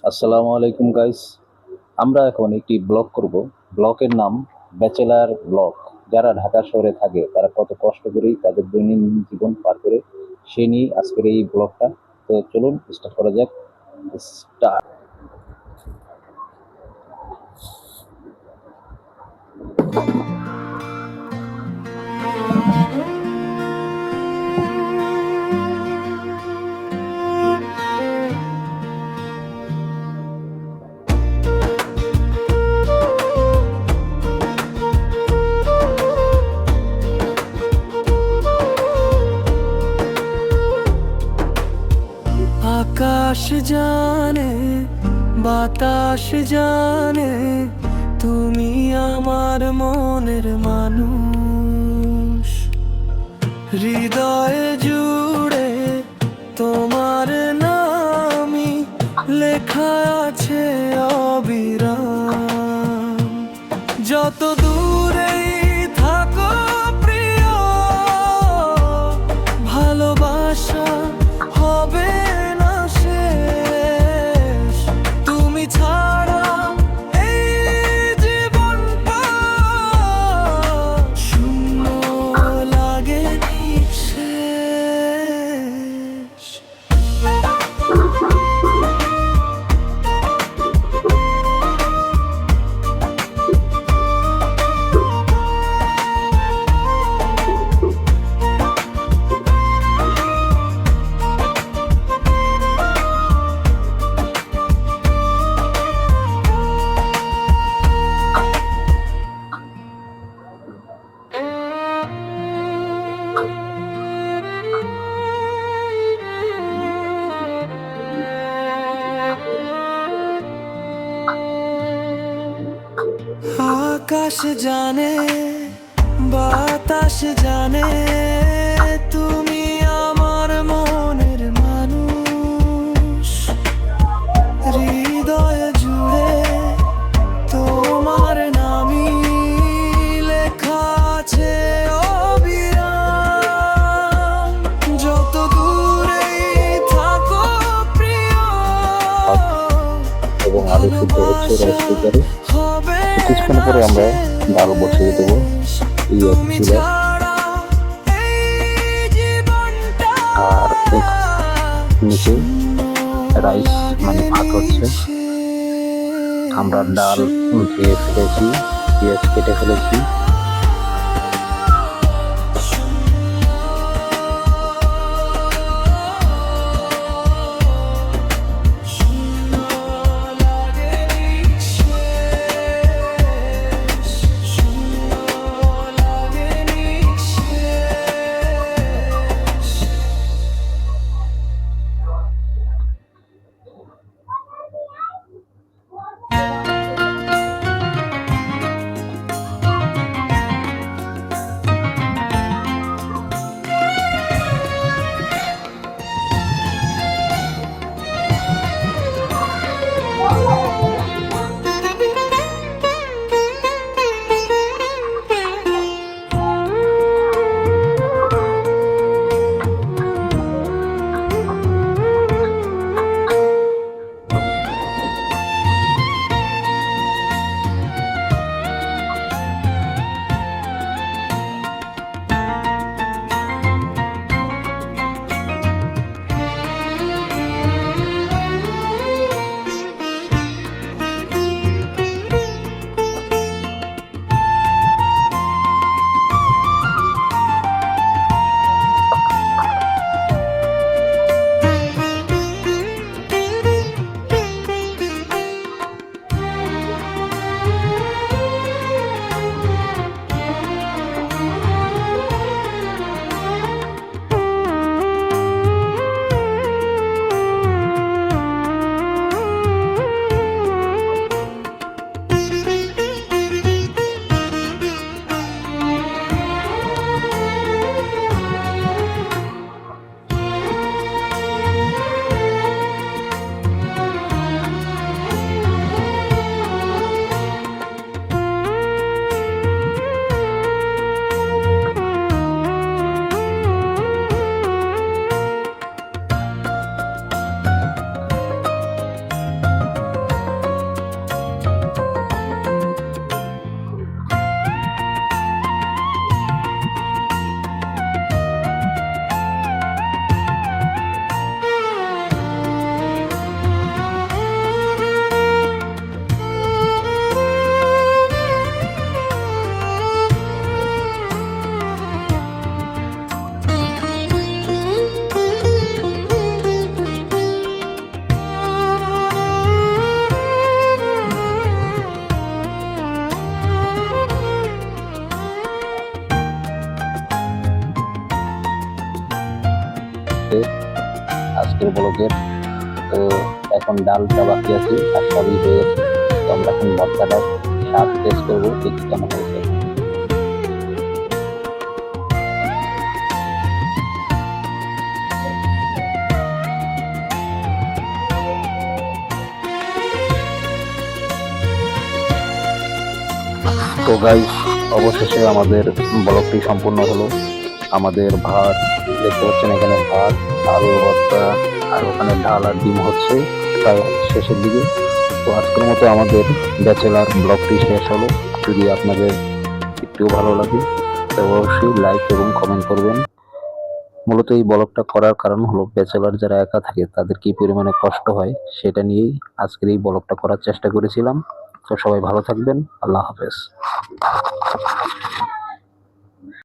আসসালামু আলাইকুম গাইস। আমরা এখন একটি ব্লগ করব। ব্লগের নাম ব্যাচেলার ব্লগ। যারা ঢাকা শহরে থাকে তারা কত কষ্ট করেই তাদের দৈনন্দিন জীবন পার করে সে নিয়ে আজকের এই ব্লগটা। তো চলুন স্টার্ট করা যাক। স্টার্ট। আকাশ জানে, বাতাস জানে, তুমি আমার মনের মানুষ। হৃদয় জুড়ে তোমার নামই লেখা আছে অবিরাম। যত দূরেই থাকো প্রিয়, ভালোবাসা হবে না শেষ। তুমি ছাড়া এই জীবনটা শূন্য লাগে নিঃশেষ। আকাশ জানে, বাতাস জানে, তুমি আমার মনের মানুষ। হৃদয় জুড়ে তোমার নামই লেখা আছে অবিরাম। যত দূরেই থাকো প্রিয়, এবং আলু সিদ্ধ হচ্ছে রাইস কুকারে। হবে কিছুক্ষণ পরে আমরা ডাল বসিয়ে দেবো এই এক তুমি চুলায়। ছাড়া এই জীবনটা আর নিচে রাইস মানে ভাত হচ্ছে। আমরা ডাল ধুয়ে ফেলেছি, পেঁয়াজ কেটে ফেলেছি। হচ্ছে আজকের ব্লগের। তো এখন ডালটা বাকি আছে আর সবই হয়ে গেছে। তো আমরা এখন ভর্তাটার স্বাদ টেস্ট করবো দেখি কেমন হয়েছে। তো গাইস, অবশেষে আমাদের ব্লগটি সম্পূর্ণ হলো। আমাদের ভাত দেখতে পাচ্ছেন, এখানে ভাত, আলু ভর্তা, আর ওখানে ডাল আর ডিম হচ্ছে প্রায় শেষের দিকে। তো আজকের মতো আমাদের ব্যাচেলার ব্লগটি শেষ হলো। যদি আপনাদের একটু ভালো লাগে তো অবশ্যই লাইক এবং কমেন্ট করবেন। মূলত এই ব্লগটা করার কারণ হলো ব্যাচেলার যারা একা থাকে তাদের কি পরিমাণে কষ্ট হয় সেটা নিয়েই আজকের এই ব্লগটা করার চেষ্টা করেছিলাম। তো সবাই ভালো থাকবেন, আল্লাহ হাফেজ।